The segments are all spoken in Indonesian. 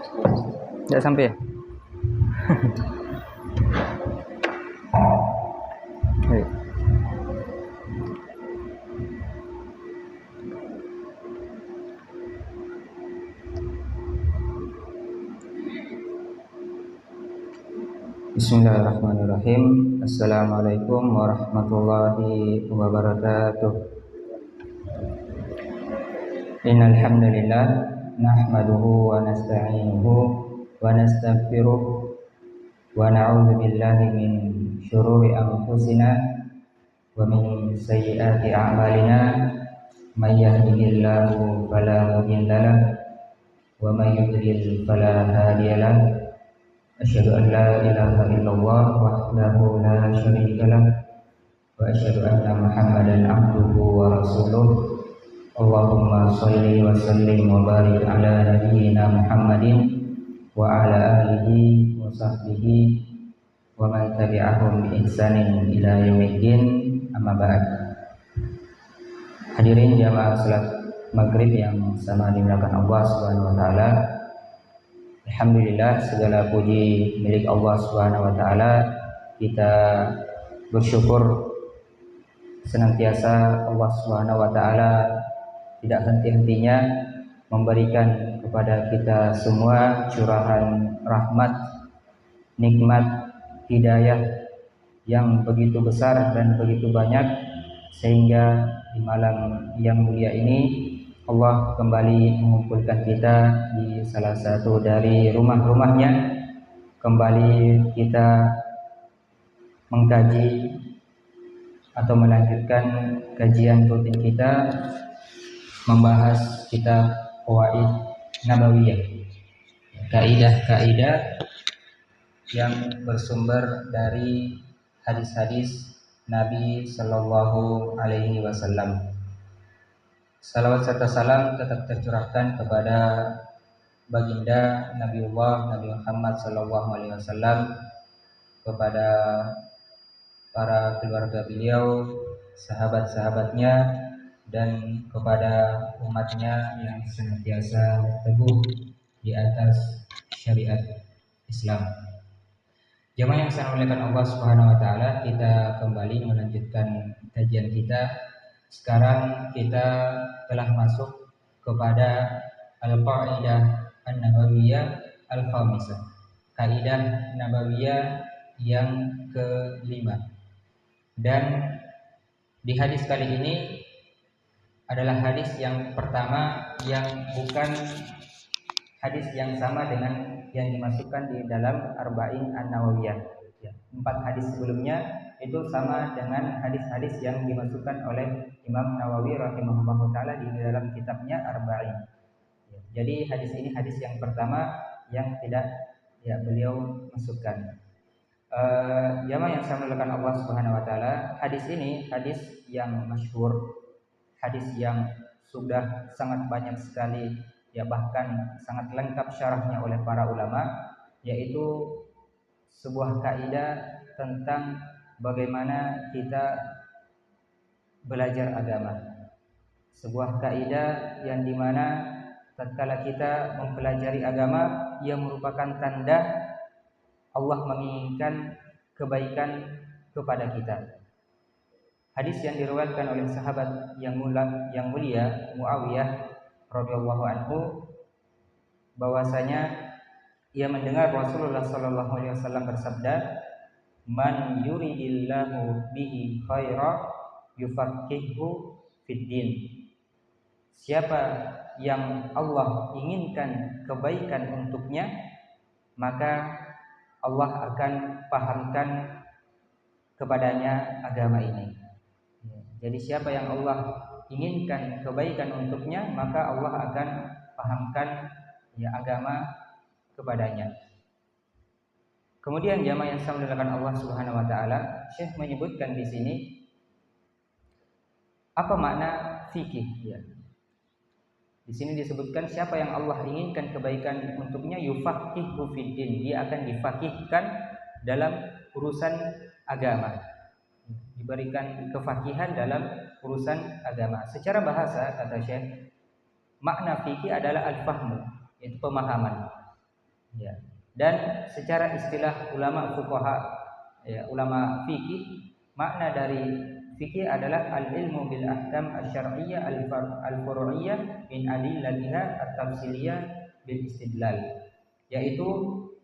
Tidak sampai ya? Baik. Bismillahirrahmanirrahim. Assalamualaikum warahmatullahi wabarakatuh. Innal hamdalillah nahmaduhu wa nasta'inuhu wa nastaghfiruh wa na'udzu billahi min syururi anfusina wa min sayyiati a'malina may yahdihillahu fala mudilla lahu wa may yudlil fala hadiya lahu. Asyhadu an la ilaha illallah wahdahu la syarika lah wa asyhadu anna Muhammadan abduhu wa rasuluh. Allahumma shalli wa sallim wa barik ala nabiyyina Muhammadin wa ala alihi wa sahbihi wa man tabi'ahum bi ihsanin ila yaumiddin. Amma ba'd. Hadirin jamaah salat maghrib yang sama dimuliakan Allah Subhanahu wa taala. Alhamdulillah, segala puji milik Allah Subhanahu wa taala. Kita bersyukur senantiasa Allah Subhanahu wa taala tidak henti-hentinya memberikan kepada kita semua curahan rahmat, nikmat, hidayah yang begitu besar dan begitu banyak, sehingga di malam yang mulia ini Allah kembali mengumpulkan kita di salah satu dari rumah-rumahnya. Kembali kita mengkaji atau melanjutkan kajian rutin kita, membahas kitab Qawaid Nabawiyah, kaidah-kaidah yang bersumber dari hadis-hadis Nabi Sallallahu Alaihi Wasallam. Salawat serta salam tetap tercurahkan kepada baginda Nabiullah Nabi Muhammad Sallallahu Alaihi Wasallam, kepada para keluarga beliau, sahabat-sahabatnya, dan kepada umatnya yang senantiasa teguh di atas syariat Islam. Jamaah yang saya muliakan Allah Subhanahu wa taala, kita kembali melanjutkan kajian kita. Sekarang kita telah masuk kepada Al-Qa'idah An-Nabawiyah Al-Khamisah, kaidah Nabawiyah yang kelima. Dan di hadis kali ini adalah hadis yang pertama yang bukan hadis yang sama dengan yang dimasukkan di dalam Arba'in An-Nawawiyah. 4 hadis sebelumnya itu sama dengan hadis-hadis yang dimasukkan oleh Imam Nawawi rahimahullah taala di dalam kitabnya Arba'in. Jadi hadis ini hadis yang pertama yang tidak beliau masukkan. Jamaah yang saya muliakan Allah Subhanahu wa taala, hadis ini hadis yang masyhur, hadis yang sudah sangat banyak sekali, bahkan sangat lengkap syarahnya oleh para ulama, yaitu sebuah kaidah tentang bagaimana kita belajar agama. Sebuah kaidah yang dimana tatkala kita mempelajari agama, ia merupakan tanda Allah menginginkan kebaikan kepada kita. Hadis yang diriwayatkan oleh sahabat yang mulia Muawiyah radhiyallahu anhu, bahwasanya ia mendengar Rasulullah sallallahu alaihi wasallam bersabda, "Man yuridillahu bihi khaira yufaqqihhu fid din." Siapa yang Allah inginkan kebaikan untuknya, maka Allah akan pahamkan kepadanya agama ini. Jadi siapa yang Allah inginkan kebaikan untuknya, maka Allah akan pahamkan agama kepadanya. Kemudian jamaah yang saya muliakan Allah Subhanahu wa taala, Syekh menyebutkan di sini apa makna fikih. Di sini disebutkan siapa yang Allah inginkan kebaikan untuknya, yufaqihu fiddin, dia akan difaqihkan dalam urusan agama, diberikan kefakihan dalam urusan agama. Secara bahasa, kata Syekh, makna fikih adalah al-fahmu, yaitu pemahaman. Ya. Dan secara istilah ulama fuqaha, ya, ulama fikih, makna dari fikih adalah al-ilmu bil ahkam asy-syar'iyyah al-furu'iyyah min adillatiha at-tafsiliyah bil istidlal, yaitu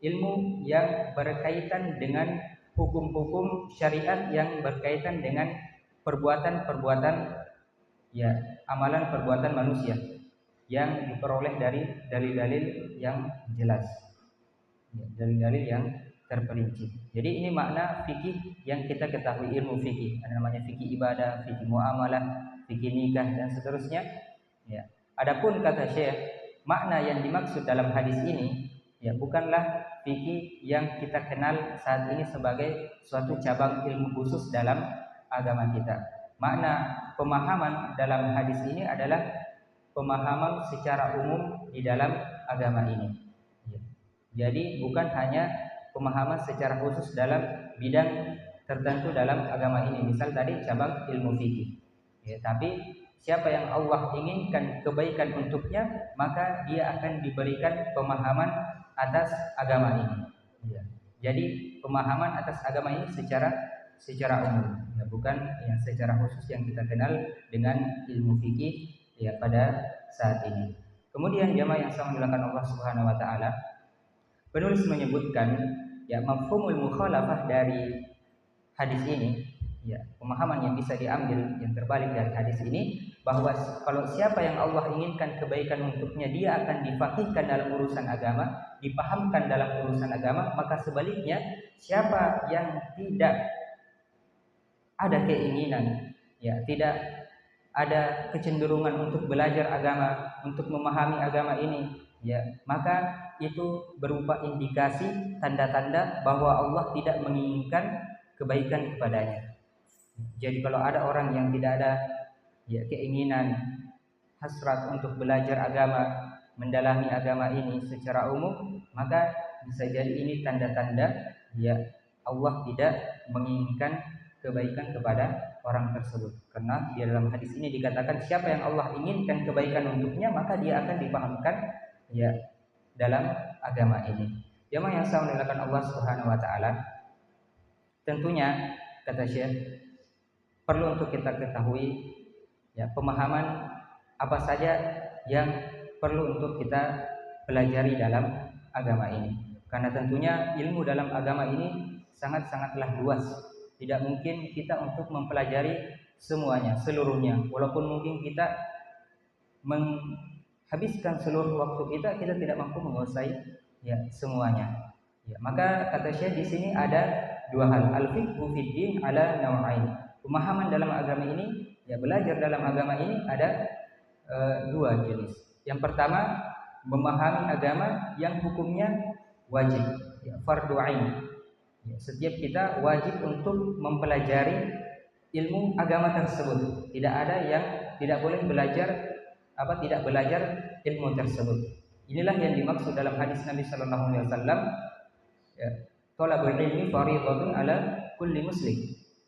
ilmu yang berkaitan dengan hukum-hukum syariat yang berkaitan dengan perbuatan-perbuatan, ya, amalan perbuatan manusia yang diperoleh dari dalil-dalil yang jelas, ya, dalil-dalil yang terperinci. Jadi ini makna fikih yang kita ketahui, ilmu fikih. Ada namanya fikih ibadah, fikih muamalah, fikih nikah dan seterusnya. Ya. Adapun kata Syekh, makna yang dimaksud dalam hadis ini ya bukanlah fikih yang kita kenal saat ini sebagai suatu cabang ilmu khusus dalam agama kita. Makna pemahaman dalam hadis ini adalah pemahaman secara umum di dalam agama ini. Ya. Jadi bukan hanya pemahaman secara khusus dalam bidang tertentu dalam agama ini. Misal tadi cabang ilmu fikih. Ya, tapi siapa yang Allah inginkan kebaikan untuknya, maka dia akan diberikan pemahaman atas agama ini. Ya. Jadi pemahaman atas agama ini secara umum, ya, bukan yang secara khusus yang kita kenal dengan ilmu fikih ya pada saat ini. Kemudian jamaah yang sama dilakukan Allah Subhanahu wa taala, penulis menyebutkan ya mafhumul mukhalafah dari hadis ini, ya, pemahaman yang bisa diambil yang terbalik dari hadis ini, bahwa kalau siapa yang Allah inginkan kebaikan untuknya, dia akan difaqihkan dalam urusan agama, dipahamkan dalam urusan agama. Maka sebaliknya, siapa yang tidak ada keinginan, ya, tidak ada kecenderungan untuk belajar agama, untuk memahami agama ini, ya, maka itu berupa indikasi tanda-tanda bahwa Allah tidak menginginkan kebaikan kepadanya. Jadi kalau ada orang yang tidak ada, ya, keinginan, hasrat untuk belajar agama, mendalami agama ini secara umum, maka bisa jadi ini tanda-tanda ya Allah tidak menginginkan kebaikan kepada orang tersebut. Karena di dalam hadis ini dikatakan siapa yang Allah inginkan kebaikan untuknya, maka dia akan dipahamkan ya dalam agama ini. Jamaah yang saya muliakan Allah Subhanahu wa taala, tentunya kata Syekh perlu untuk kita ketahui ya pemahaman apa saja yang perlu untuk kita pelajari dalam agama ini. Karena tentunya ilmu dalam agama ini sangat-sangatlah luas. Tidak mungkin kita untuk mempelajari semuanya, seluruhnya. Walaupun mungkin kita menghabiskan seluruh waktu kita tidak mampu menguasai ya semuanya. Ya, maka kata Syekh di sini ada dua hal, al-fiqhu fid din ala naw'ain. Pemahaman dalam agama ini, ya belajar dalam agama ini ada dua jenis. Yang pertama, memahami agama yang hukumnya wajib, ya, fardu ain. Ya, setiap kita wajib untuk mempelajari ilmu agama tersebut. Tidak ada yang tidak boleh belajar tidak belajar ilmu tersebut. Inilah yang dimaksud dalam hadis Nabi sallallahu alaihi wasallam, ya, thalabul ilmi fardhatun ala kulli muslim.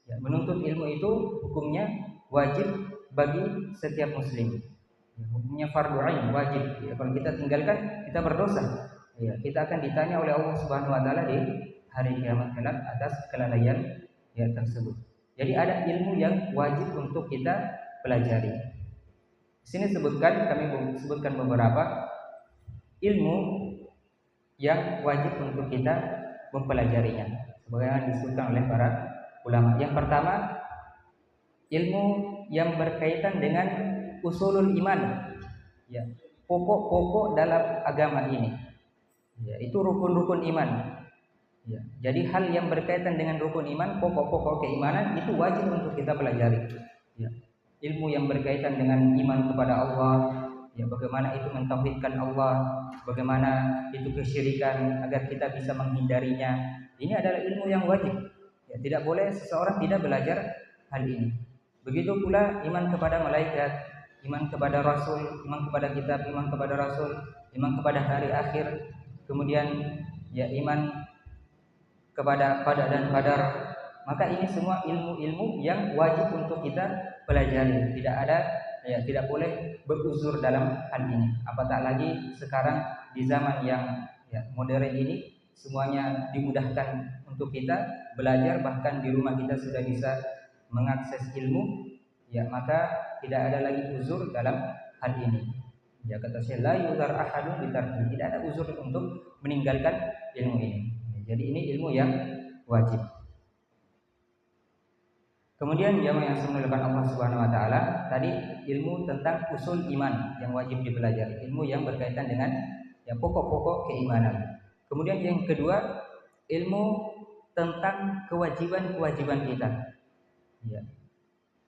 Ya, menuntut ilmu itu hukumnya wajib bagi setiap muslim. Ya, hukumnya fardu ain, wajib. Ya, kalau kita tinggalkan, kita berdosa. Ya, kita akan ditanya oleh Allah Subhanahu wa taala di hari kiamat kelak atas kelalaian ya tersebut. Jadi ada ilmu yang wajib untuk kita pelajari. Di sini kami sebutkan beberapa ilmu yang wajib untuk kita mempelajarinya, sebagaimana disebutkan oleh para ulama. Yang pertama, ilmu yang berkaitan dengan usulul iman, ya, pokok-pokok dalam agama ini, ya, itu rukun-rukun iman. Ya, jadi hal yang berkaitan dengan rukun iman, pokok-pokok keimanan itu wajib untuk kita pelajari. Ya. Ilmu yang berkaitan dengan iman kepada Allah, ya, bagaimana itu mentauhidkan Allah, bagaimana itu kesyirikan agar kita bisa menghindarinya. Ini adalah ilmu yang wajib. Ya, tidak boleh seseorang tidak belajar hal ini. Begitu pula iman kepada malaikat, iman kepada Rasul, iman kepada kitab, iman kepada Rasul, iman kepada hari akhir, kemudian ya iman kepada qada dan qadar. Maka ini semua ilmu-ilmu yang wajib untuk kita pelajari. Tidak boleh beruzur dalam hal ini. Apatah lagi sekarang di zaman yang Ya, modern ini semuanya dimudahkan untuk kita belajar, bahkan di rumah kita sudah bisa mengakses ilmu, ya maka tidak ada lagi uzur dalam hal ini. Ya kata saya la yuzar ahadun bitarki, tidak ada uzur untuk meninggalkan ilmu ini. Jadi ini ilmu yang wajib. Kemudian jamaah yang dimuliakan Allah Subhanahu wa taala, tadi ilmu tentang usul iman yang wajib dipelajari, ilmu yang berkaitan dengan ya pokok-pokok keimanan. Kemudian yang kedua, ilmu tentang kewajiban-kewajiban kita. Ya.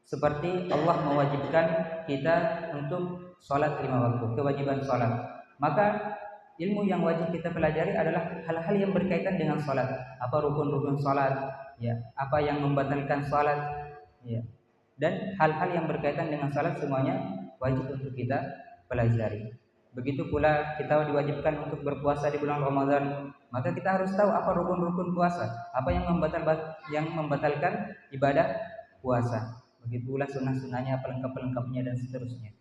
Seperti Allah mewajibkan kita untuk sholat 5 waktu, kewajiban sholat. Maka ilmu yang wajib kita pelajari adalah hal-hal yang berkaitan dengan sholat. Apa rukun-rukun sholat, ya, apa yang membatalkan sholat, ya, dan hal-hal yang berkaitan dengan sholat semuanya wajib untuk kita pelajari. Begitu pula kita diwajibkan untuk berpuasa di bulan Ramadan, maka kita harus tahu apa rukun-rukun puasa, apa yang membatalkan ibadah puasa. Begitu pula sunnah-sunnahnya, pelengkap-pelengkapnya dan seterusnya.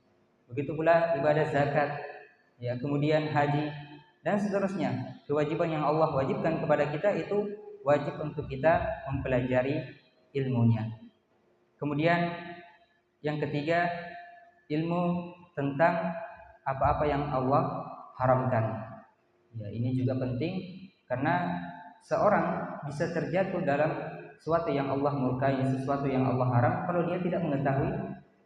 Begitu pula ibadah zakat, ya, kemudian haji dan seterusnya. Kewajiban yang Allah wajibkan kepada kita itu wajib untuk kita mempelajari ilmunya. Kemudian yang ketiga, ilmu tentang apa-apa yang Allah haramkan. Ya, ini juga penting karena seorang bisa terjatuh dalam sesuatu yang Allah murkai, sesuatu yang Allah haram kalau dia tidak mengetahui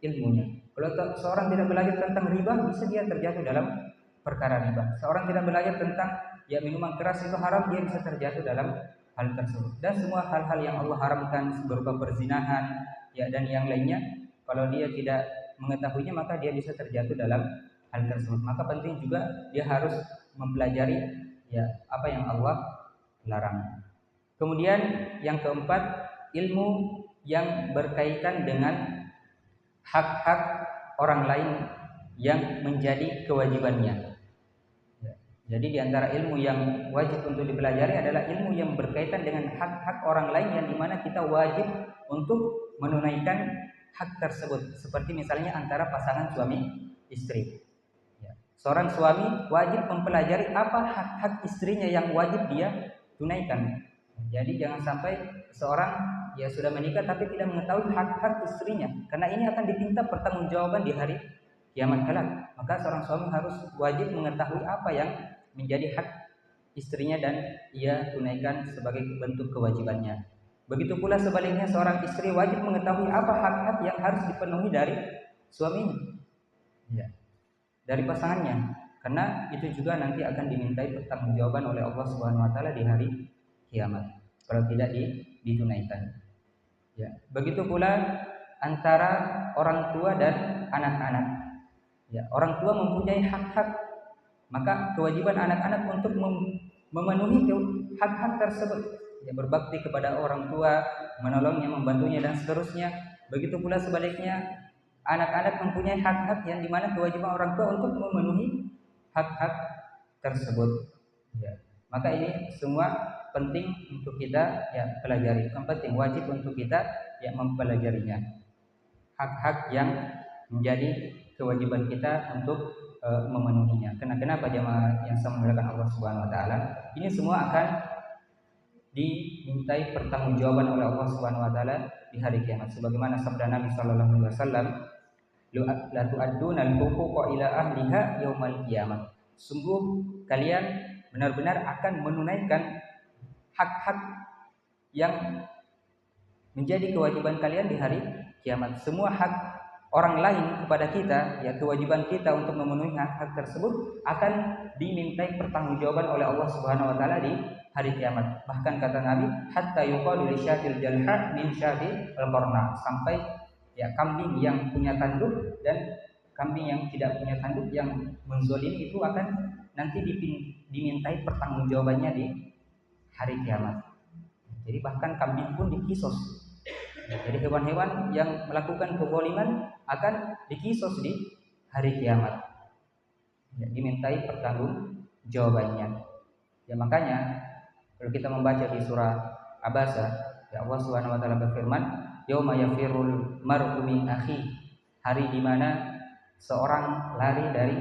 ilmunya. Kalau seorang tidak belajar tentang riba, bisa dia terjatuh dalam perkara riba. Seorang tidak belajar tentang ya minuman keras itu haram, dia bisa terjatuh dalam hal tersebut. Dan semua hal-hal yang Allah haramkan berupa perzinahan, ya dan yang lainnya, kalau dia tidak mengetahuinya maka dia bisa terjatuh dalam hal tersebut. Maka penting juga dia harus mempelajari ya apa yang Allah larang. Kemudian yang keempat, ilmu yang berkaitan dengan hak-hak orang lain yang menjadi kewajibannya. Ya. Jadi di antara ilmu yang wajib untuk dipelajari adalah ilmu yang berkaitan dengan hak-hak orang lain yang dimana kita wajib untuk menunaikan hak tersebut. Seperti misalnya antara pasangan suami istri. Ya. Seorang suami wajib mempelajari apa hak-hak istrinya yang wajib dia tunaikan. Jadi jangan sampai seorang ya sudah menikah tapi tidak mengetahui hak-hak istrinya, karena ini akan diminta pertanggungjawaban di hari kiamat kelak. Maka seorang suami harus wajib mengetahui apa yang menjadi hak istrinya dan ia tunaikan sebagai bentuk kewajibannya. Begitu pula sebaliknya, seorang istri wajib mengetahui apa hak-hak yang harus dipenuhi dari suaminya, ya, dari pasangannya, karena itu juga nanti akan dimintai pertanggungjawaban oleh Allah Subhanahu wa taala di hari kiamat kalau tidak ditunaikan. Ya, begitu pula antara orang tua dan anak-anak. Ya, orang tua mempunyai hak-hak, maka kewajiban anak-anak untuk memenuhi hak-hak tersebut. Ya, berbakti kepada orang tua, menolongnya, membantunya dan seterusnya. Begitu pula sebaliknya, anak-anak mempunyai hak-hak yang dimana kewajiban orang tua untuk memenuhi hak-hak tersebut. Ya, maka ini semua penting untuk kita ya pelajari. Yang penting wajib untuk kita ya mempelajarinya. Hak-hak yang menjadi kewajiban kita untuk memenuhinya. Kenapa jemaah yang saya muliakan Allah Subhanahu wa taala? Ini semua akan dimintai pertanggungjawaban oleh Allah Subhanahu wa taala di hari kiamat. Sebagaimana sabda Nabi sallallahu alaihi wasallam, la tu'adduna al-huquqa ila ahliha yaumal qiyamah. Sungguh kalian benar-benar akan menunaikan hak-hak yang menjadi kewajiban kalian di hari kiamat. Semua hak orang lain kepada kita, ya kewajiban kita untuk memenuhi hak-hak tersebut akan dimintai pertanggungjawaban oleh Allah Subhanahu wa taala di hari kiamat. Bahkan kata Nabi, hatta yuqalu li syatil jalha min syati al-qarna, sampai ya kambing yang punya tanduk dan kambing yang tidak punya tanduk yang menzolimi itu akan nanti dimintai pertanggungjawabannya di hari kiamat. Jadi bahkan kambing pun dikisos. Jadi hewan-hewan yang melakukan kezaliman akan dikisos di hari kiamat. Ya, dimintai pertanggungjawabannya. Ya makanya kalau kita membaca di surah Abasa, ya Allah Subhanahu wa taala berfirman, "Yauma yafirul mar'u min akhi." Hari di mana seorang lari dari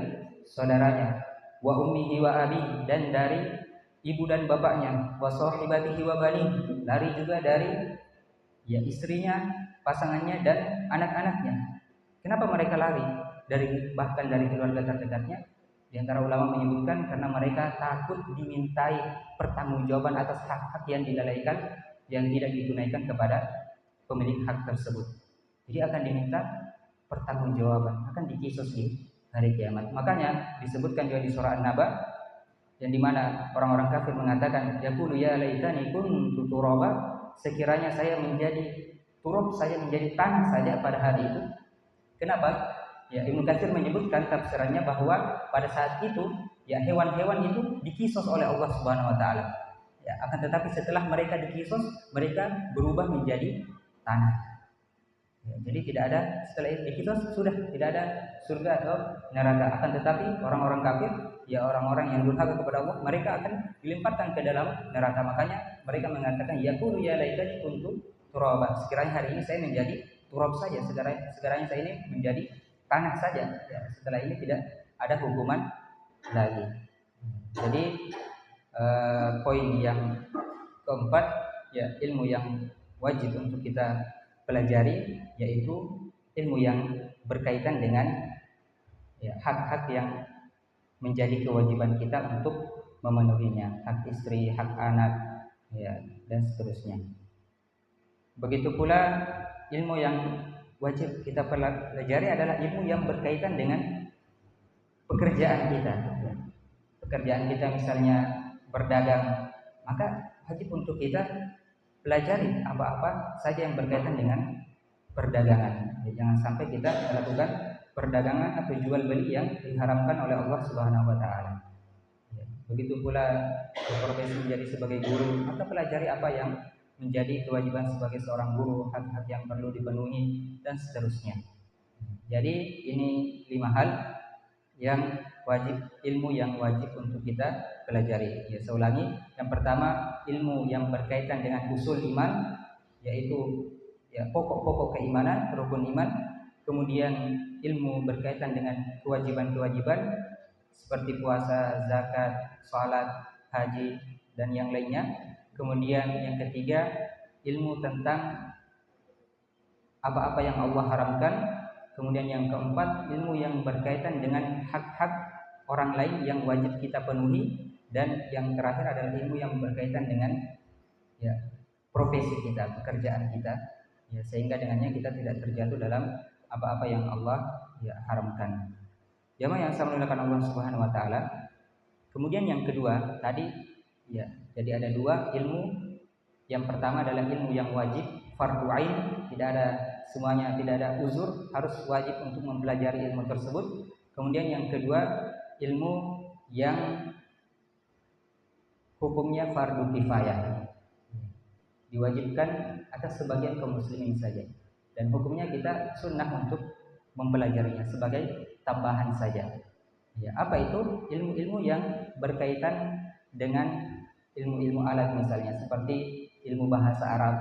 saudaranya, wa ummihi wa abi, dan dari ibu dan bapaknya, wa sahibatihi wa bani, lari juga dari istrinya, pasangannya dan anak-anaknya. Kenapa mereka lari bahkan dari keluarga terdekatnya? Di antara ulama menyebutkan karena mereka takut dimintai pertanggungjawaban atas hak-hak yang dilalaikan, yang tidak ditunaikan kepada pemilik hak tersebut. Jadi akan diminta pertanggungjawaban, akan dikisos di hari kiamat. Makanya disebutkan juga di surah An-Naba, yang dimana orang-orang kafir mengatakan, yaqulu ya laitani kuntu turaba, sekiranya saya menjadi turab, saya menjadi tanah saja pada hari itu. Kenapa? Ya, Ibnu Katsir menyebutkan tafsirannya bahwa pada saat itu hewan-hewan itu dikisos oleh Allah Subhanahu wa taala. Ya, akan tetapi setelah mereka dikisos, mereka berubah menjadi tanah. Ya, jadi tidak ada, setelah itu dikisos sudah tidak ada surga atau neraka. Akan tetapi orang-orang kafir, orang-orang yang durhaka kepada Allah, mereka akan dilemparkan ke dalam neraka. Makanya mereka mengatakan, yaqulu ya laitani kuntu turaba, sekiranya hari ini saya menjadi turab saja, sekiranya saya ini menjadi tanah saja. Ya, setelah ini tidak ada hukuman lagi. Jadi poin yang keempat, ilmu yang wajib untuk kita pelajari, yaitu ilmu yang berkaitan dengan hak-hak yang menjadi kewajiban kita untuk memenuhinya, hak istri, hak anak, dan seterusnya. Begitu pula ilmu yang wajib kita pelajari adalah ilmu yang berkaitan dengan pekerjaan kita. Pekerjaan kita misalnya berdagang, maka wajib untuk kita pelajari apa-apa saja yang berkaitan dengan perdagangan. Jangan sampai kita melakukan perdagangan atau jual beli yang diharamkan oleh Allah Subhanahu wa taala. Begitu pula profesi menjadi sebagai guru, maka pelajari apa yang menjadi kewajiban sebagai seorang guru, hak-hak yang perlu dipenuhi dan seterusnya. Jadi ini 5 hal yang wajib, ilmu yang wajib untuk kita pelajari. Saya ulangi, yang pertama ilmu yang berkaitan dengan usul iman, yaitu pokok-pokok keimanan, rukun iman. Kemudian ilmu berkaitan dengan kewajiban-kewajiban seperti puasa, zakat, salat, haji dan yang lainnya. Kemudian yang ketiga, ilmu tentang apa-apa yang Allah haramkan. Kemudian yang keempat, ilmu yang berkaitan dengan hak-hak orang lain yang wajib kita penuhi. Dan yang terakhir adalah ilmu yang berkaitan dengan profesi kita, pekerjaan kita, sehingga dengannya kita tidak terjatuh dalam apa-apa yang Allah haramkan. Jamaah yang saya muliakan Allah Subhanahu wa taala. Kemudian yang kedua tadi, jadi ada 2 ilmu. Yang pertama adalah ilmu yang wajib, fardhu ain, semuanya tidak ada uzur, harus wajib untuk mempelajari ilmu tersebut. Kemudian yang kedua, ilmu yang hukumnya fardhu kifayah, diwajibkan atas sebagian kaum muslimin saja, dan hukumnya kita sunnah untuk mempelajarinya sebagai tambahan saja. Apa itu? Ilmu-ilmu yang berkaitan dengan ilmu-ilmu alat, misalnya seperti ilmu bahasa Arab.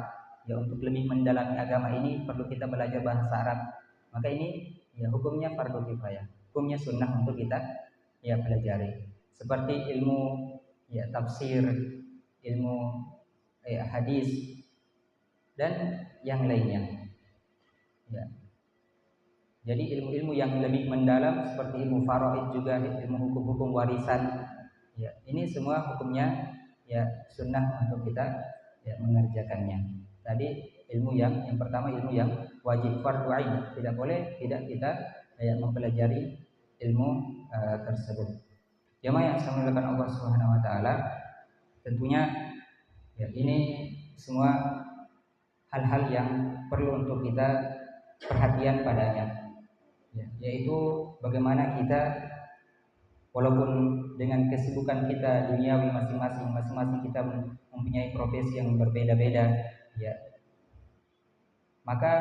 Untuk lebih mendalami agama ini perlu kita belajar bahasa Arab. Maka ini hukumnya fardhu kifayah, hukumnya sunnah untuk kita pelajari. Seperti ilmu tafsir, ilmu hadis dan yang lainnya. Jadi ilmu-ilmu yang lebih mendalam seperti ilmu faraid, juga ilmu hukum-hukum warisan. Ini semua hukumnya sunnah untuk kita mengerjakannya. Tadi ilmu yang pertama, ilmu yang wajib fardhu ain, tidak boleh tidak kita mempelajari ilmu tersebut. Jamaah yang saya muliakan Allah Subhanahu wa taala, tentunya ini semua hal-hal yang perlu untuk kita perhatian padanya, yaitu bagaimana kita walaupun dengan kesibukan kita duniawi masing-masing kita mempunyai profesi yang berbeda-beda, maka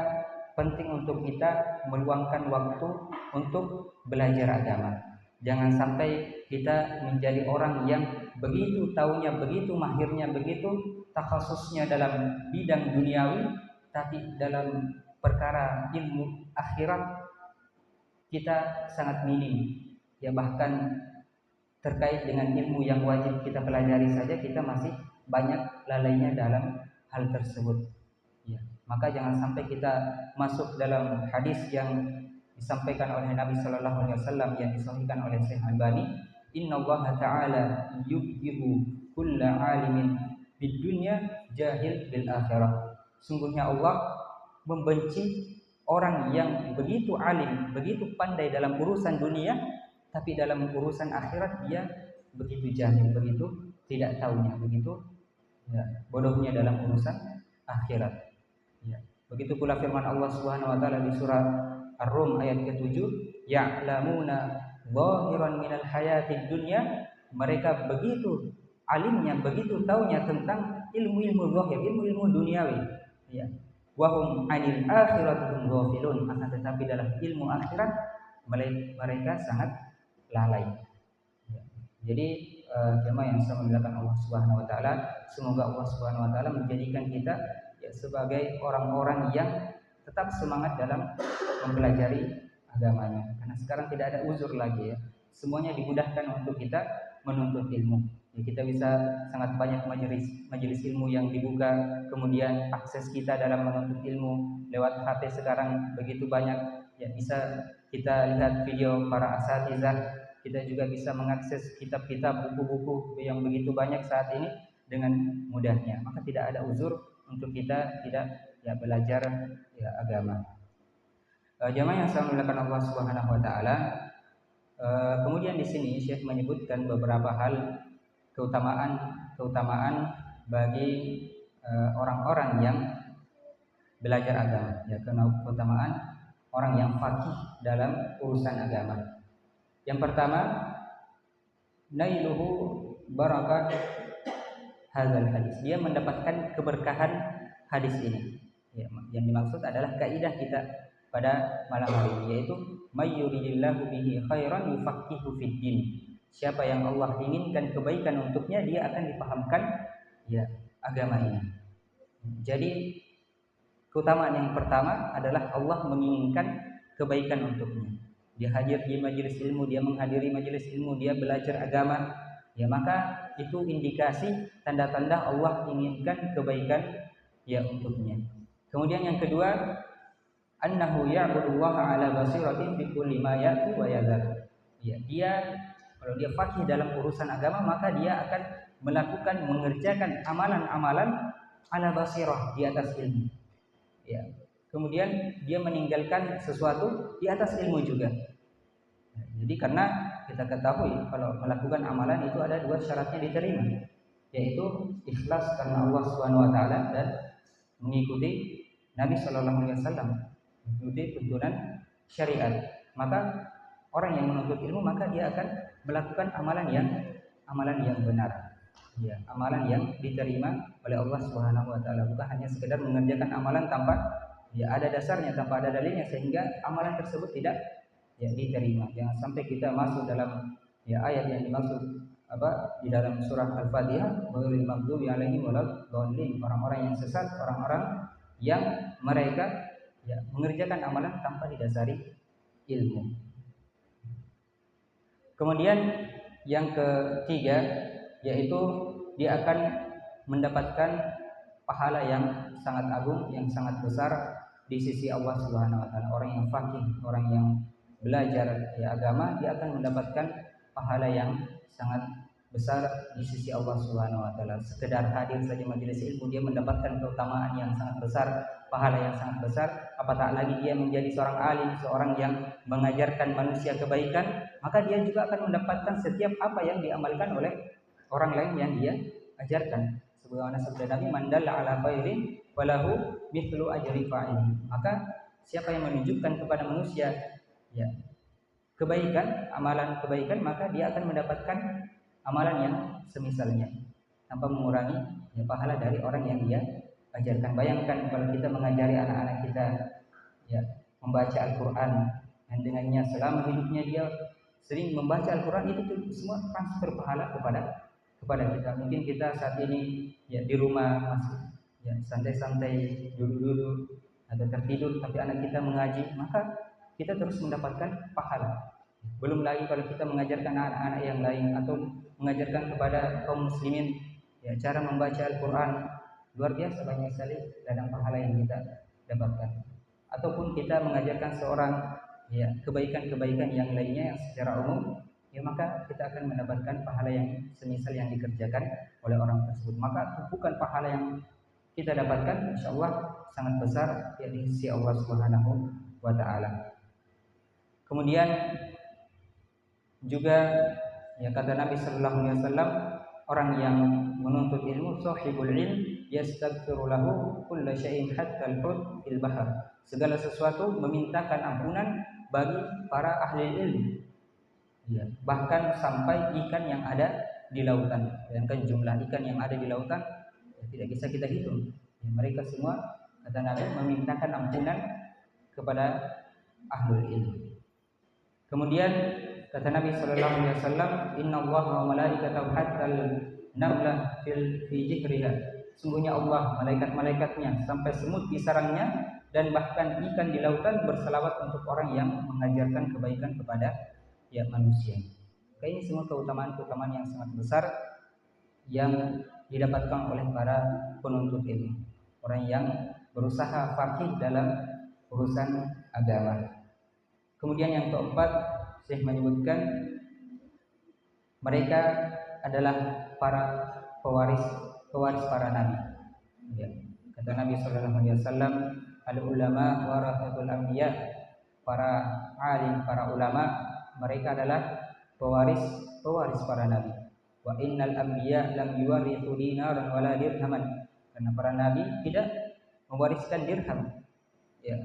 penting untuk kita meluangkan waktu untuk belajar agama. Jangan sampai kita menjadi orang yang begitu taunya, begitu mahirnya, begitu takhasusnya dalam bidang duniawi, tapi dalam perkara ilmu akhirat kita sangat minim, bahkan terkait dengan ilmu yang wajib kita pelajari saja kita masih banyak lalainya dalam hal tersebut. Ya, maka jangan sampai kita masuk dalam hadis yang disampaikan oleh Nabi Shallallahu Alaihi Wasallam yang disahihkan oleh Syekh Albani, Inna Allah Taala yubghidu kulla alimin bid dunya jahil bil akhirah. Sungguhnya Allah membenci orang yang begitu alim, begitu pandai dalam urusan dunia, tapi dalam urusan akhirat dia begitu jahil, begitu tidak tahunya, begitu ya, bodohnya dalam urusan akhirat. Ya. Begitu pula firman Allah Subhanahu wa taala di surah Ar-Rum ayat ke-7, ya'lamuna zahiran minal hayatid dunya, mereka begitu alimnya, begitu taunya tentang ilmu-ilmu zahir, ilmu-ilmu duniawi. Ya. Wa hum 'anil akhirati hum ghafilun, akan tetapi dalam ilmu akhirat mereka sangat lalai. Ya. Jadi jemaah yang saya muliakan Allah Subhanahu wa taala, semoga Allah Subhanahu wa taala menjadikan kita ya sebagai orang-orang yang tetap semangat dalam mempelajari agamanya. Karena sekarang tidak ada uzur lagi ya. Semuanya dimudahkan untuk kita menuntut ilmu. Ya, kita bisa sangat banyak majelis ilmu yang dibuka, kemudian akses kita dalam menuntut ilmu lewat HP sekarang begitu banyak. Ya, bisa kita lihat video para asatizah, kita juga bisa mengakses kitab-kitab, buku-buku yang begitu banyak saat ini dengan mudahnya. Maka tidak ada uzur untuk kita tidak ya belajar ya agama. Jamaah yang saya muliakan Allah Subhanahu wa taala, kemudian di sini Syekh menyebutkan beberapa hal keutamaan bagi orang-orang yang belajar agama, ya keutamaan orang yang faqih dalam urusan agama. Yang pertama, nailuhu barakat hadzal hadis. Dia mendapatkan keberkahan hadis ini. Ya, yang dimaksud adalah kaidah kita pada malam hari ini, yaitu mayyuridillahu bihi khairan yufaqihu fid din. Siapa yang Allah inginkan kebaikan untuknya, dia akan dipahamkan ya agama ini. Jadi keutamaan yang pertama adalah Allah menginginkan kebaikan untuknya. Dia hadir di majelis ilmu, dia menghadiri majelis ilmu, dia belajar agama, ya maka itu indikasi tanda-tanda Allah inginkan kebaikan ya untuknya. Kemudian yang kedua, annahu ya'budullaha ala basiratin fi kulli ma ya'ti wa yadhar. Ya, dia kalau dia faqih dalam urusan agama, maka dia akan melakukan mengerjakan amalan-amalan ala basirah, di atas ilmu. Ya. Kemudian dia meninggalkan sesuatu di atas ilmu juga. Jadi karena kita ketahui kalau melakukan amalan itu ada dua syaratnya diterima, yaitu ikhlas karena Allah Subhanahu wa taala dan mengikuti Nabi Shallallahu Alaihi Wasallam, mengikuti tuntunan syariat. Maka orang yang menuntut ilmu maka dia akan melakukan amalan yang benar, ya, amalan yang diterima oleh Allah Subhanahu wa taala, bukan hanya sekedar mengerjakan amalan tanpa ya ada dasarnya, tanpa ada dalilnya, sehingga amalan tersebut tidak ya diterima. Jangan sampai kita masuk dalam ya ayat yang dimaksud apa di dalam surah Al-Fatihah, ghairil maghdubi alaihim waladdallin, orang-orang yang sesat, orang-orang yang mereka ya mengerjakan amalan tanpa didasari ilmu. Kemudian yang ketiga, yaitu dia akan mendapatkan pahala yang sangat agung, yang sangat besar di sisi Allah Subhanahu wa taala. Orang yang faqih, orang yang belajar ya agama, dia akan mendapatkan pahala yang sangat besar di sisi Allah Subhanahu wa taala. Sekedar hadir saja majelis ilmu dia mendapatkan keutamaan yang sangat besar, pahala yang sangat besar. Apatah lagi dia menjadi seorang alim, seorang yang mengajarkan manusia kebaikan, maka dia juga akan mendapatkan setiap apa yang diamalkan oleh orang lain yang dia ajarkan. Sebagaimana sabda Nabi, man dalla ala khairin falahu mithlu ajri fa'il. Maka siapa yang menunjukkan kepada manusia ya kebaikan, amalan kebaikan, maka dia akan mendapatkan amalan yang semisalnya tanpa mengurangi ya pahala dari orang yang dia ajarkan. Bayangkan kalau kita mengajari anak-anak kita ya membaca Al-Qur'an, dan dengannya selama hidupnya dia sering membaca Al-Qur'an, itu semua transfer pahala kepada kita. Mungkin kita saat ini ya di rumah masih ya santai-santai duduk-duduk atau tertidur, tapi anak kita mengaji, maka kita terus mendapatkan pahala. Belum lagi kalau kita mengajarkan anak-anak yang lain atau mengajarkan kepada kaum muslimin ya cara membaca Al-Qur'an, luar biasa banyak sekali ladang pahala yang kita dapatkan. Ataupun kita mengajarkan seorang ya kebaikan-kebaikan yang lainnya yang secara umum, ya maka kita akan mendapatkan pahala yang semisal yang dikerjakan oleh orang tersebut. Maka tumpukan pahala yang kita dapatkan insyaallah sangat besar ya di sisi Allah Subhanahu wa taala. Kemudian juga ya kata Nabi sallallahu alaihi wasallam, orang yang menuntut ilmu sahibul ilm yastaghfiru lahu kulla syai'in hatta al-hut fil bahr. Segala sesuatu memintakan ampunan bagi para ahli ilmu. Ya, bahkan sampai ikan yang ada di lautan. Bayangkan jumlah ikan yang ada di lautan ya, tidak bisa kita hitung. Ya, mereka semua kata Nabi memintakan ampunan kepada ahli ilmu. Kemudian kata Nabi sallallahu alaihi wasallam, "Innallaha wa malaikatahu hatta namlah fi jihriha." Sungguhnya Allah, malaikat-malaikatnya sampai semut di sarangnya dan bahkan ikan di lautan berselawat untuk orang yang mengajarkan kebaikan kepada ya manusia. Maka ini semua keutamaan-keutamaan yang sangat besar yang didapatkan oleh para penuntut ilmu, orang yang berusaha faqih dalam urusan agama. Kemudian yang keempat, Syekh menyebutkan mereka adalah para pewaris para nabi. Ya. Kata Nabi sallallahu alaihi wasallam, al ulama warathatul anbiya, para alim, para ulama mereka adalah pewaris para nabi. Wa innal anbiya lam yuwarithu dinaran wala dirhaman. Karena para nabi tidak mewariskan dirham. Ya,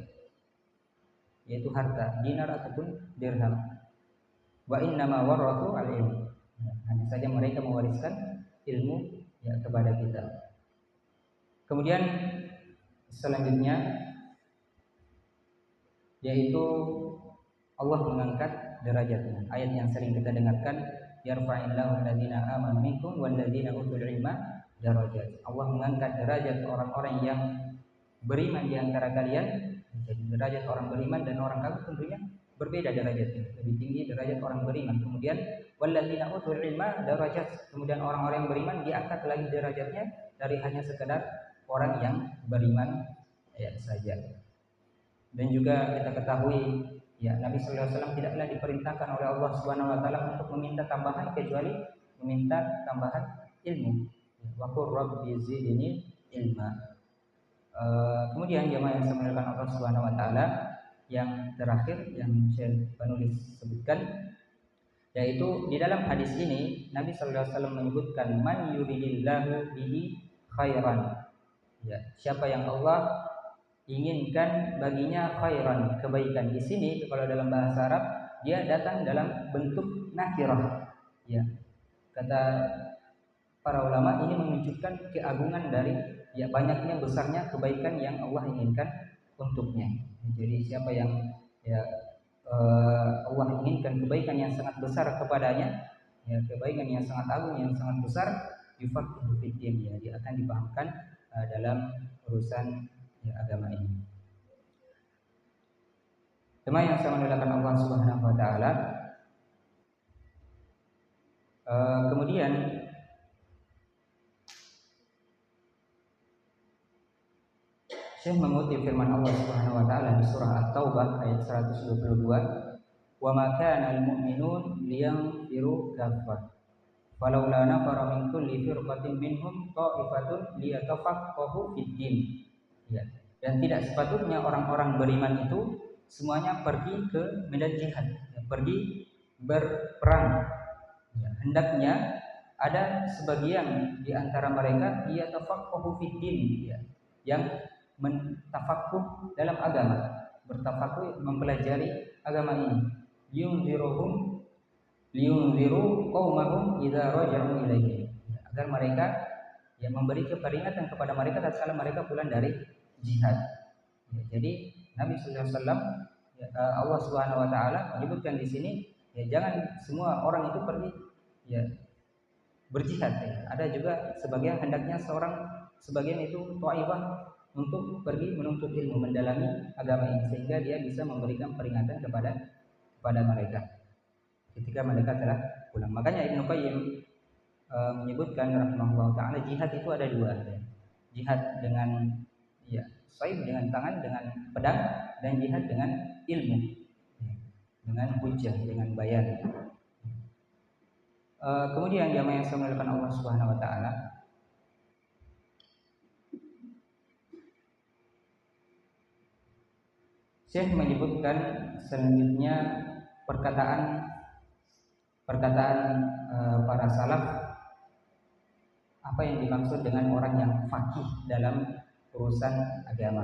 yaitu harta, dinar ataupun dirham. Wa innama warathu al-ilm. Hanya saja mereka mewariskan ilmu ya kepada kita. Kemudian selanjutnya yaitu Allah mengangkat derajatnya. Ayat yang sering kita dengarkan, yarfa'illahu alladziina aamanu minkum walladziina utul ilma darajat. Allah mengangkat derajat orang-orang yang beriman di antara kalian. Jadi derajat orang beriman dan orang kafir tentunya berbeda derajatnya. Lebih tinggi derajat orang beriman. Kemudian walladzina utul ilma darajat. Kemudian orang-orang yang beriman diangkat lagi derajatnya dari hanya sekedar orang yang beriman ya saja. Dan juga kita ketahui ya Nabi sallallahu alaihi wasallam tidaklah diperintahkan oleh Allah Subhanahu wa taala untuk meminta tambahan kecuali meminta tambahan ilmu. Wa qur rabbi zidni ilma. Kemudian jemaah yang dimuliakan Allah Subhanahu wa taala, yang terakhir yang Syekh penulis sebutkan yaitu di dalam hadis ini Nabi sallallahu alaihi wasallam menyebutkan man yuridillahu bihi khairan. Ya, siapa yang Allah inginkan baginya khairan, kebaikan. Di sini kalau dalam bahasa Arab dia datang dalam bentuk nakirah. Ya. Kata para ulama ini menunjukkan keagungan dari ya banyaknya besarnya kebaikan yang Allah inginkan untuknya. Jadi siapa yang ya Allah inginkan kebaikan yang sangat besar kepadanya, ya kebaikan yang sangat agung yang sangat besar, yufaqihu fiddin, ya dia akan dipahamkan dalam urusan ya, agama ini. Tema yang saya muliakan Allah Subhanahu wa taala. Kemudian Syekh mengutip firman Allah Subhanahu wa taala di surah At-Taubah ayat 122, "Wa ma kana al-mu'minun liyanfiru kaffah. Falaula nafara min kulli firqatin minhum ta'ifatun liyatafaqahu fid-din." Ya. Dan tidak sepatutnya orang-orang beriman itu semuanya pergi ke medan jihad, ya, pergi berperang. Ya. Hendaknya ada sebagian di antara mereka liyatafaqahu fid-din, ya, yang mentafaqquh dalam agama, bertafaqquh mempelajari agama ini. Liyunziru qaumahum idza raja'u ilaihi. Agar mereka yang memberi peringatan kepada mereka tatkala mereka pulang dari jihad. Ya, jadi Nabi sallallahu alaihi wasallam ya, Allah Subhanahu wa taala menyebutkan di sini ya jangan semua orang itu pergi ya berjihad ya. Ada juga sebagian hendaknya sebagian itu thaifah untuk pergi menuntut ilmu, mendalami agama ini sehingga dia bisa memberikan peringatan kepada mereka. ketika mereka telah pulang. Makanya Ibnu Qayyim menyebutkan rahimahullah taala jihad itu ada dua, ya. Jihad dengan saib dengan tangan dengan pedang, dan jihad dengan ilmu, ya, dengan hujjah, dengan bayan. Kemudian jamaah yang saya muliakan Allah Subhanahu wa taala, Syekh menyebutkan selanjutnya perkataan para salaf, apa yang dimaksud dengan orang yang faqih dalam urusan agama.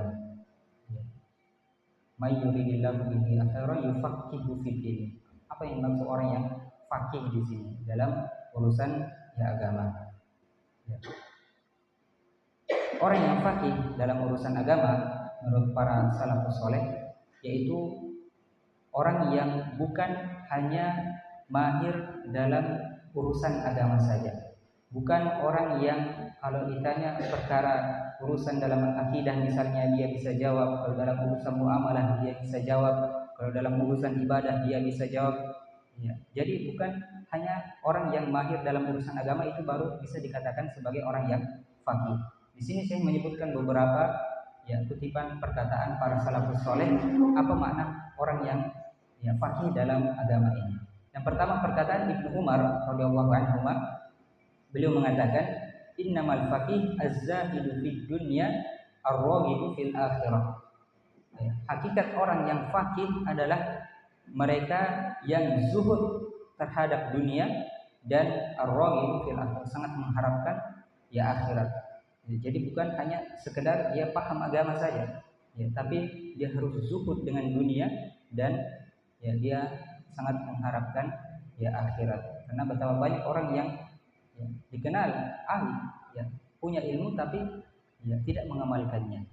May yuridillahu bihi khairan yufaqihu fid din. Apa yang dimaksud orang yang faqih di sini dalam urusan agama? Ya. Orang yang faqih dalam urusan agama menurut para salafus saleh yaitu orang yang bukan hanya mahir dalam urusan agama saja. Bukan orang yang kalau ditanya perkara urusan dalam akidah misalnya dia bisa jawab, kalau dalam urusan muamalah dia bisa jawab, kalau dalam urusan ibadah dia bisa jawab. Ya. Jadi bukan hanya orang yang mahir dalam urusan agama itu baru bisa dikatakan sebagai orang yang faqih. Di sini saya menyebutkan beberapa kutipan perkataan para salafus saleh apa makna orang yang faqih dalam agama ini. Yang pertama perkataan Ibnu Umar radhiyallahu anhu, beliau mengatakan innamal faqih az-zahidu fid dunya ar-raghibu fil akhirah. Hakikat orang yang faqih adalah mereka yang zuhud terhadap dunia dan ar-raghibu fil akhirah, sangat mengharapkan akhirat. Jadi bukan hanya sekedar dia paham agama saja, tapi dia harus zuhud dengan dunia dan dia sangat mengharapkan akhirat. Karena betapa banyak orang yang dikenal ahli, punya ilmu tapi tidak mengamalkannya.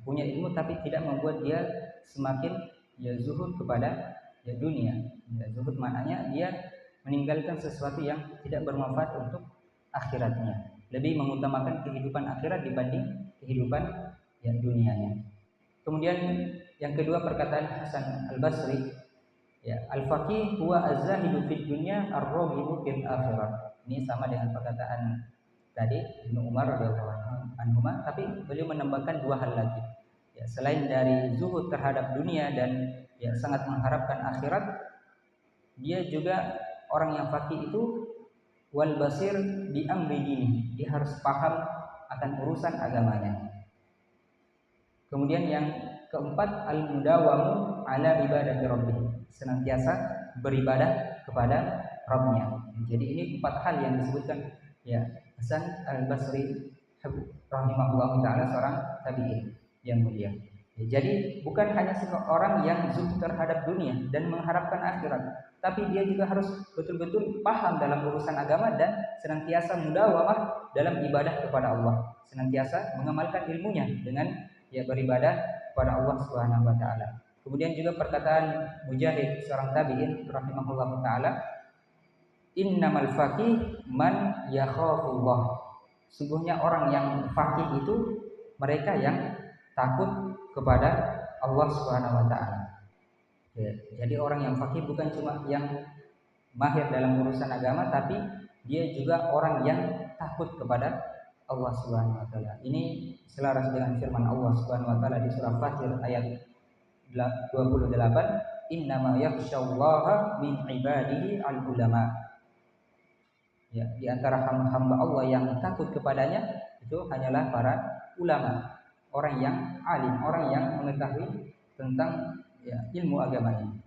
Punya ilmu tapi tidak membuat dia semakin zuhud kepada dunia. Zuhud maknanya dia meninggalkan sesuatu yang tidak bermanfaat untuk akhiratnya. Lebih mengutamakan kehidupan akhirat dibanding kehidupan dunianya. Kemudian yang kedua perkataan Hasan Al-Basri, al-faqih huwa az-zahidu fid dunya ar-raghibu fil akhirah. Ini sama dengan perkataan tadi Ibnu Umar radhiyallahu anhu, tapi beliau menambahkan dua hal lagi. Selain dari zuhud terhadap dunia dan sangat mengharapkan akhirat, dia juga orang yang faqih itu wal basir di amri dini, dia harus paham akan urusan agamanya. Kemudian yang keempat al-mudawamu ala ibadati rabbih, senantiasa beribadah kepada Rabbnya. Jadi ini empat hal yang disebutkan Hasan Al-Basri rahimahullah taala, seorang tabi'in yang mulia. Jadi bukan hanya seorang yang zuhud terhadap dunia dan mengharapkan akhirat, tapi dia juga harus betul-betul paham dalam urusan agama dan senantiasa mudawamah dalam ibadah kepada Allah, senantiasa mengamalkan ilmunya dengan beribadah kepada Allah Subhanahu wa taala. Kemudian juga perkataan Mujahid seorang tabi'in rahimahullah taala, innamal faqih man yakhafullah. Sungguhnya orang yang faqih itu mereka yang takut kepada Allah Subhanahu wa taala. Jadi orang yang faqih bukan cuma yang mahir dalam urusan agama, tapi dia juga orang yang takut kepada Allah Subhanahu wa taala. Ini selaras dengan firman Allah Subhanahu wa taala di surah Fatir ayat 28, innama yakhsyallaha min ibadihi al-ulama. Di antara hamba-hamba Allah yang takut kepadanya itu hanyalah para ulama, orang yang alim, orang yang mengetahui tentang ilmu agama ini,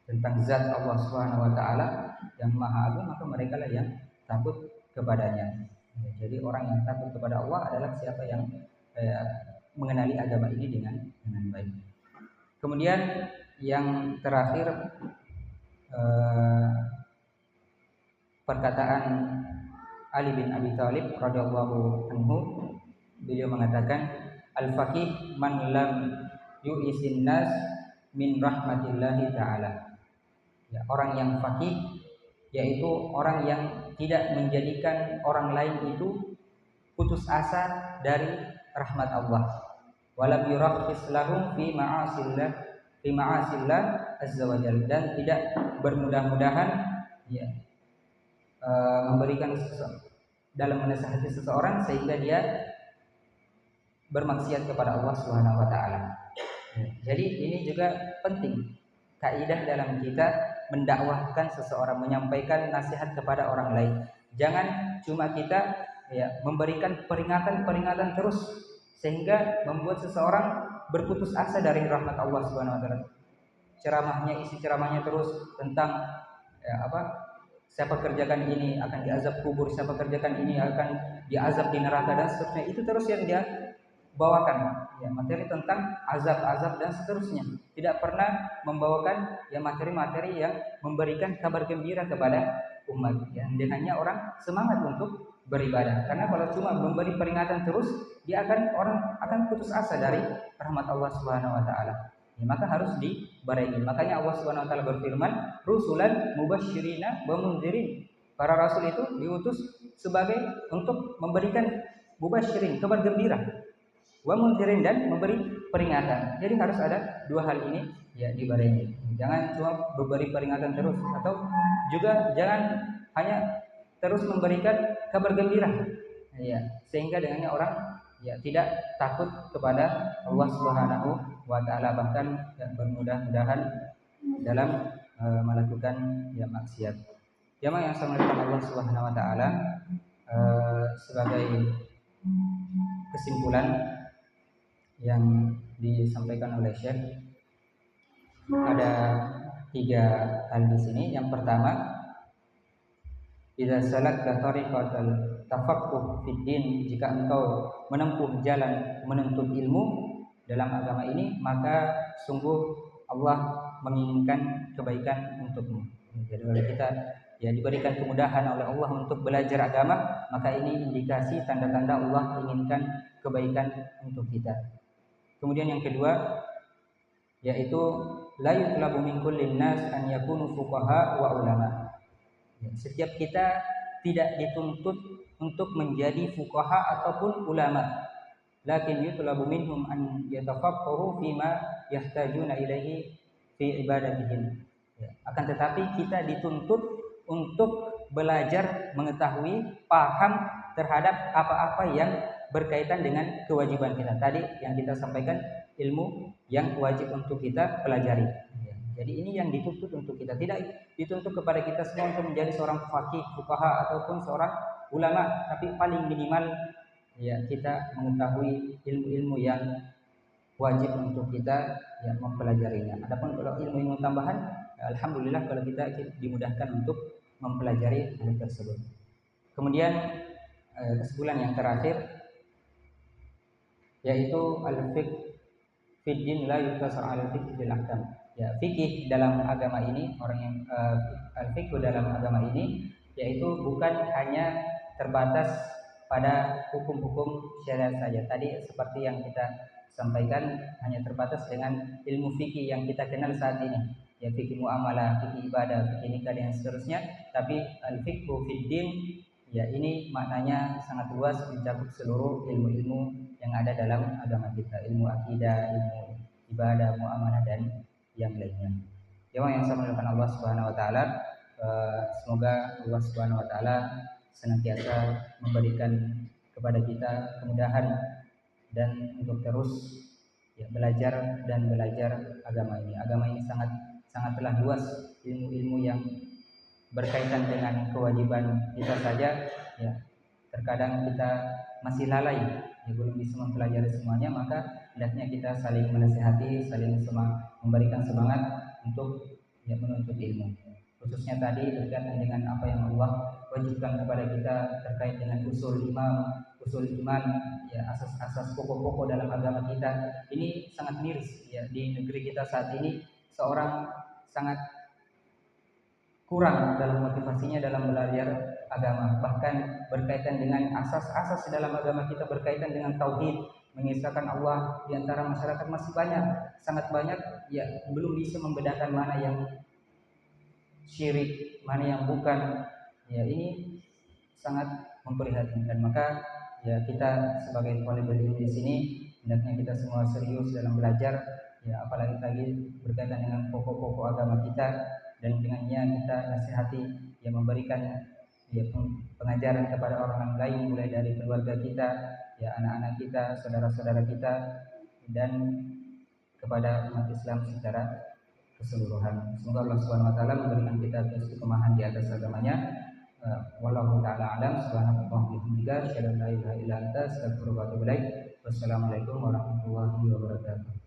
tentang zat Allah Subhanahu wa taala yang maha agung, maka mereka lah yang takut kepadanya. Jadi orang yang takut kepada Allah adalah siapa yang mengenali agama ini dengan baik. Kemudian yang terakhir perkataan Ali bin Abi Thalib radhiyallahu anhu, beliau mengatakan al-faqih man lam yu'isin nas min rahmatillahi ta'ala. Orang yang faqih yaitu orang yang tidak menjadikan orang lain itu putus asa dari rahmat Allah. Walam yurakhis lahum fi ma'asillah Azza wa Jalla, dan tidak bermudah-mudahan ya memberikan dalam menasihati seseorang sehingga dia bermaksiat kepada Allah Subhanahu wa taala. Jadi ini juga penting kaidah dalam kita mendakwahkan seseorang, menyampaikan nasihat kepada orang lain. Jangan cuma kita memberikan peringatan-peringatan terus sehingga membuat seseorang berputus asa dari rahmat Allah Subhanahu wa taala. Isi ceramahnya terus tentang siapa kerjakan ini akan diazab kubur, siapa kerjakan ini akan diazab di neraka dan seterusnya. Itu terus yang dia bawakan, materi tentang azab-azab dan seterusnya. Tidak pernah membawakan materi-materi yang memberikan kabar gembira kepada umat. Dengannya orang semangat untuk beribadah. Karena kalau cuma memberi peringatan terus, orang akan putus asa dari rahmat Allah Subhanahu wa taala. Maka harus dibarengi. Makanya Allah Subhanahu wa taala berfirman, "Rusulan mubasysyirina wa mundzirin." Para rasul itu diutus sebagai untuk memberikan mubasysyirin, kabar gembira, wa mundzirin, dan memberi peringatan. Jadi harus ada dua hal ini dibarengi. Jangan cuma memberi peringatan terus, atau juga jangan hanya terus memberikan kabar gembira. Sehingga dengannya orang tidak takut kepada Allah Subhanahu wa taala, bahkan bermudah-mudahan dalam melakukan maksiat. Jamaah yang sama dengan Allah Subhanahu wa taala, sebagai kesimpulan yang disampaikan oleh Syekh, ada 3 hal di sini. Yang pertama, idza salakta tariqatal tafaqquh fid din, jika engkau menempuh jalan menuntut ilmu dalam agama ini, maka sungguh Allah menginginkan kebaikan untukmu. Jadi kalau kita diberikan kemudahan oleh Allah untuk belajar agama, maka ini indikasi tanda-tanda Allah inginkan kebaikan untuk kita. Kemudian yang kedua, yaitu la yutlabu min kullin nas an yakunu fuqaha wa ulama. Setiap kita tidak dituntut untuk menjadi fuqaha ataupun ulama, lakin yutlabu minhum an yatafaqahu fima yahtajuna ilaihi fi ibadatihim. Akan tetapi kita dituntut untuk belajar, mengetahui, paham terhadap apa-apa yang berkaitan dengan kewajiban kita. Tadi yang kita sampaikan, ilmu yang wajib untuk kita pelajari. Jadi ini yang dituntut untuk kita. Tidak dituntut kepada kita semua untuk menjadi seorang faqih, fuqaha ataupun seorang ulama, tapi paling minimal kita mengetahui ilmu-ilmu yang wajib untuk kita mempelajarinya. Adapun kalau ilmu-ilmu tambahan, alhamdulillah kalau kita dimudahkan untuk mempelajari hal tersebut. Kemudian kesimpulan yang terakhir, yaitu al-fiqh fid din la yuqtasar al-fiqh fil ahkam. Fikih dalam agama ini, al-fiqh dalam agama ini yaitu bukan hanya terbatas pada hukum-hukum syariat saja. Tadi seperti yang kita sampaikan, hanya terbatas dengan ilmu fikih yang kita kenal saat ini, fikih muamalah, fikih ibadah, fikih nikah dan seterusnya. Tapi al-fiqh fid din ini maknanya sangat luas, mencakup seluruh ilmu-ilmu yang ada dalam agama kita, ilmu akidah, ilmu ibadah, muamalah dan yang lainnya. Yang sama dengan Allah Subhanahu wa taala, semoga Allah Subhanahu wa taala senantiasa memberikan kepada kita kemudahan dan untuk terus belajar agama ini. Agama ini sangatlah luas, ilmu-ilmu yang berkaitan dengan kewajiban kita saja terkadang kita masih lalai, belum bisa mempelajari semuanya. Maka hendaknya kita saling menasihati, saling memberikan semangat untuk menuntut ilmu, khususnya tadi berkaitan dengan apa yang Allah wajibkan kepada kita terkait dengan usul iman, asas-asas pokok-pokok dalam agama kita. Ini sangat miris di negeri kita saat ini. Seorang sangat kurang dalam motivasinya dalam belajar agama, bahkan berkaitan dengan asas-asas dalam agama kita, berkaitan dengan tauhid, mengisahkan Allah di antara masyarakat masih sangat banyak belum bisa membedakan mana yang syirik, mana yang bukan. Ini sangat memprihatinkan. Maka kita sebagai thalibul ilmi di sini hendaknya kita semua serius dalam belajar, ya apalagi lagi berkaitan dengan pokok-pokok agama kita, dan dengannya kita nasihati, ya memberikan ya pengajaran kepada orang lain, mulai dari keluarga kita, ya anak-anak kita, saudara-saudara kita, dan kepada umat Islam secara keseluruhan. Semoga Allah Subhanahu wa taala memberikan kita istiqomahan di atas agamanya. Wallahu taala alam. Subhanallahi wa bihamdihi, asyhadu an la ilaha illa anta, astaghfiruka wa atubu ilaik. Wassalamualaikum warahmatullahi wabarakatuh.